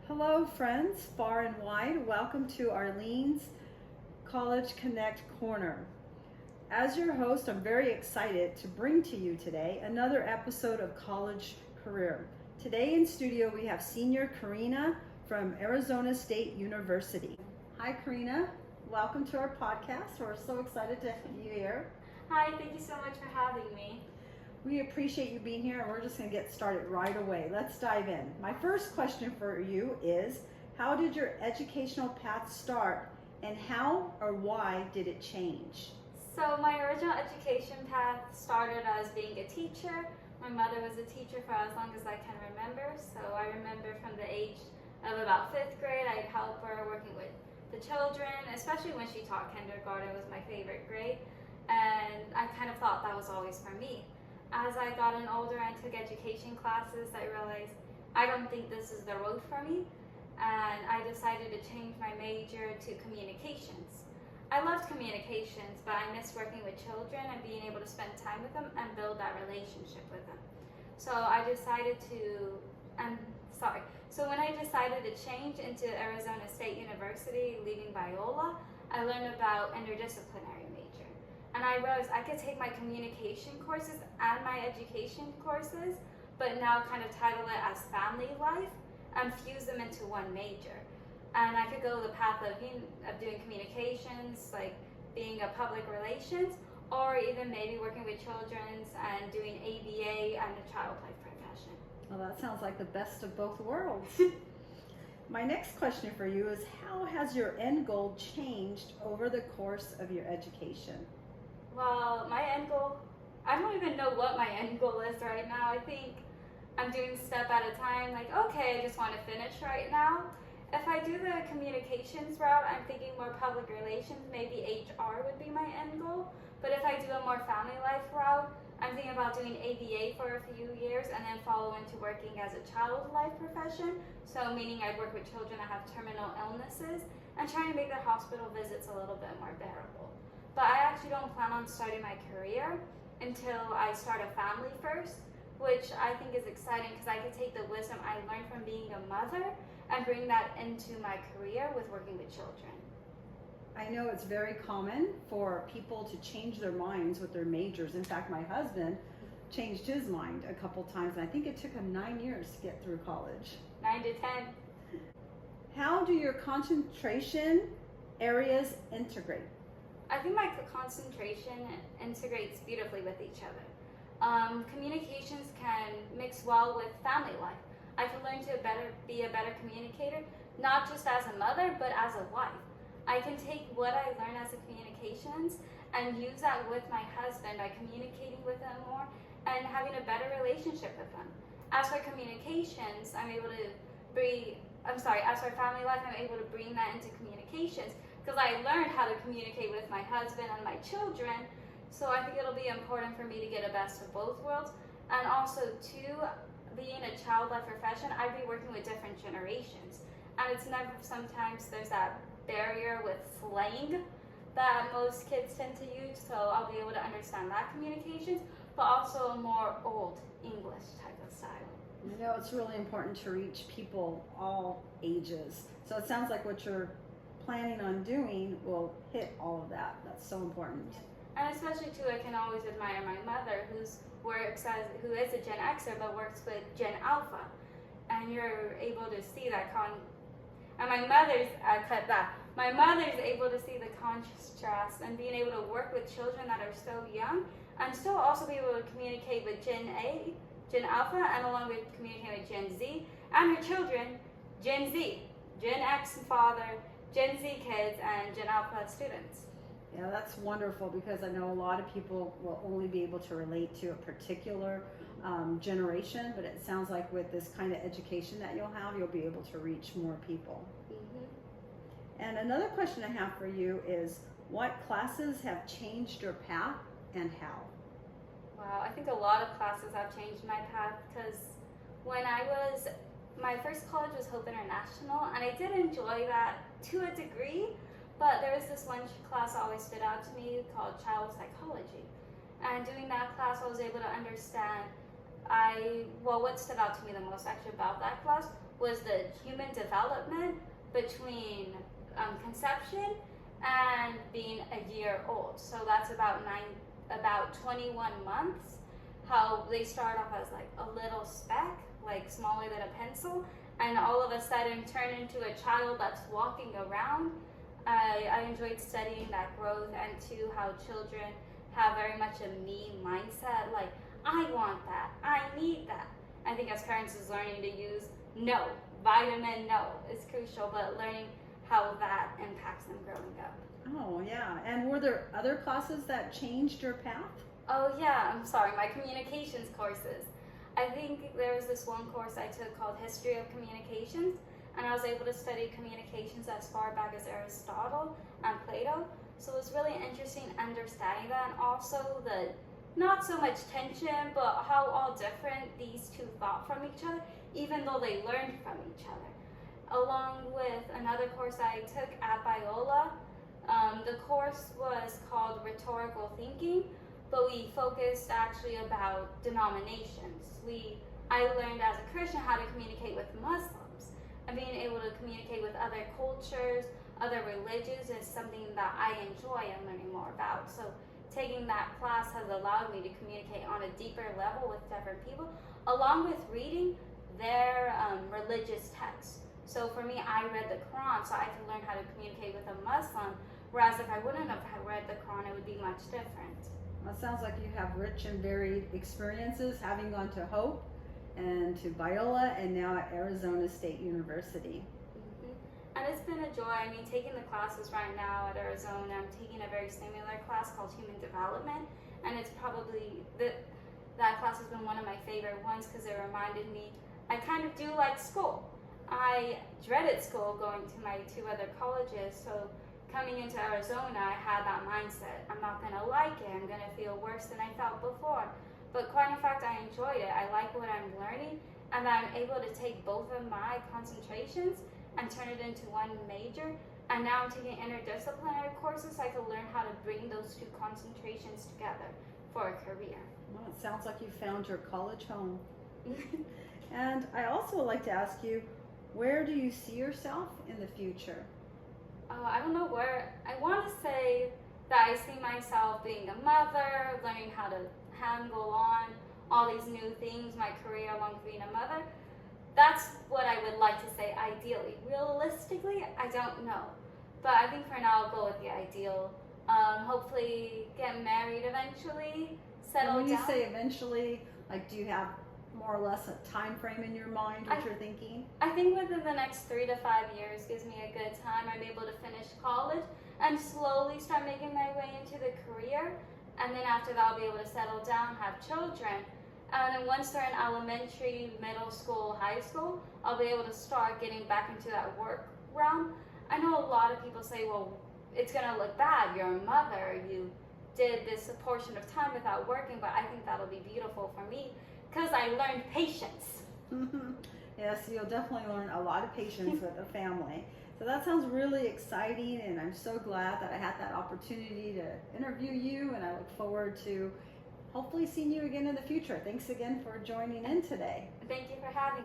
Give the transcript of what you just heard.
Hello, friends, far and wide. Welcome to Arlene's College Connect Corner. As your host, I'm very excited to bring to you today another episode of College Career. Today in studio, we have senior Carina from Arizona State University. Hi, Carina. Welcome to our podcast. We're so excited to have you here. Hi, thank you so much for having me. We appreciate you being here, and we're just going to get started right away. Let's dive in. My first question for you is, how did your educational path start, and how or why did it change? So my original education path started as being a teacher. My mother was a teacher for as long as I can remember. So I remember from the age of about 5th grade, I'd help her working with the children, especially when she taught kindergarten was my favorite grade. And I kind of thought that was always for me. As I got older and took education classes, I realized I don't think this is the road for me, and I decided to change my major to communications. I loved communications, but I missed working with children and being able to spend time with them and build that relationship with them. So I decided to, so when I decided to change into Arizona State University, leaving Biola, I learned about interdisciplinary major. And I realized I could take my communication courses and my education courses, but now kind of title it as family life and fuse them into one major. And I could go the path of doing communications, like being a public relations, or even maybe working with children and doing ABA and a child life profession. Well, that sounds like the best of both worlds. My next question for you is, how has your end goal changed over the course of your education? Well, my end goal, I don't even know what my end goal is right now. I think I'm doing step at a time, like, okay, I just want to finish right now. If I do the communications route, I'm thinking more public relations, maybe HR would be my end goal. But if I do a more family life route, I'm thinking about doing ABA for a few years and then follow into working as a child life profession. So meaning I work with children that have terminal illnesses and trying to make their hospital visits a little bit more bearable. But I actually don't plan on starting my career until I start a family first, which I think is exciting because I can take the wisdom I learned from being a mother and bring that into my career with working with children. I know it's very common for people to change their minds with their majors. In fact, my husband changed his mind a couple times, and I think it took him 9 years to get through college. 9 to 10. How do your concentration areas integrate? I think my concentration integrates beautifully with each other. Communications can mix well with family life. I can learn to be a better communicator, not just as a mother, but as a wife. I can take what I learn as a communications and use that with my husband by communicating with him more and having a better relationship with him. As for communications, as for family life, I'm able to bring that into communications because I learned how to communicate with my husband and my children. So I think it'll be important for me to get a best of both worlds. And also too, being a child life profession, I'd be working with different generations. And it's never, sometimes there's that barrier with slang that most kids tend to use. So I'll be able to understand that communications, but also a more old English type of style. You know, it's really important to reach people all ages. So it sounds like what you're planning on doing will hit all of that. That's so important. And especially too, I can always admire my mother who is a Gen Xer but works with Gen Alpha. And you're able to see that and my mother's able to see the contrast and being able to work with children that are so young and still also be able to communicate with Gen Alpha, and along with communicating with Gen Z and her children, Gen Z, Gen X father, Gen Z kids, and Gen Alpha students. Yeah, that's wonderful because I know a lot of people will only be able to relate to a particular generation, but it sounds like with this kind of education that you'll be able to reach more people. Mm-hmm. And another question I have for you is, what classes have changed your path and how? Wow, I think a lot of classes have changed my path because my first college was Hope International, and I did enjoy that to a degree, but there was this one class that always stood out to me called Child Psychology. And doing that class, I was able to understand what stood out to me the most actually about that class was the human development between conception and being a year old. So that's about 21 months. How they start off as like a little speck, like smaller than a pencil, and all of a sudden turn into a child that's walking around. I enjoyed studying that growth, and too how children have very much a me mindset, like I want that, I need that. I think as parents is learning to use no, vitamin no is crucial, but learning how that impacts them growing up. Oh, yeah. And were there other classes that changed your path? Oh yeah, I'm sorry, my communications courses. I think there was this one course I took called History of Communications, and I was able to study communications as far back as Aristotle and Plato. So it was really interesting understanding that, and also the not so much tension, but how all different these two thought from each other, even though they learned from each other. Along with another course I took at Biola, the course was called Rhetorical Thinking, but we focused actually about denominations. I learned as a Christian how to communicate with Muslims, and being able to communicate with other cultures, other religions is something that I enjoy and learning more about. So taking that class has allowed me to communicate on a deeper level with different people, along with reading their religious texts. So for me, I read the Quran, so I can learn how to communicate with a Muslim, whereas if I wouldn't have read the Quran, it would be much different. Well, it sounds like you have rich and varied experiences, having gone to Hope and to Biola and now at Arizona State University. And it's been a joy. I mean, taking the classes right now at Arizona, I'm taking a very similar class called Human Development, and it's probably, that class has been one of my favorite ones because it reminded me, I kind of do like school. I dreaded school going to my two other colleges, so coming into Arizona, I had that mindset. I'm not going to like it. I'm going to feel worse than I felt before. But quite in fact, I enjoyed it. I like what I'm learning, and I'm able to take both of my concentrations and turn it into one major. And now I'm taking interdisciplinary courses so I can learn how to bring those two concentrations together for a career. Well, it sounds like you found your college home. And I also would like to ask you, where do you see yourself in the future? I don't know where. I want to say that I see myself being a mother, learning how to handle on all these new things, my career along with being a mother. That's what I would like to say ideally. Realistically, I don't know. But I think for now I'll go with the ideal. Hopefully get married eventually, settle down. When you say eventually, like, do you have more or less a time frame in your mind, what you're thinking? I think within the next 3 to 5 years gives me a good time. I'm able to finish college and slowly start making my way into the career. And then after that, I'll be able to settle down, have children. And then once they're in elementary, middle school, high school, I'll be able to start getting back into that work realm. I know a lot of people say, well, it's going to look bad. You're a mother. You did this a portion of time without working. But I think that'll be beautiful for me because I learned patience. Yes, you'll definitely learn a lot of patience with a family. So that sounds really exciting, and I'm so glad that I had that opportunity to interview you, and I look forward to hopefully seeing you again in the future. Thanks again for joining in today. Thank you for having me.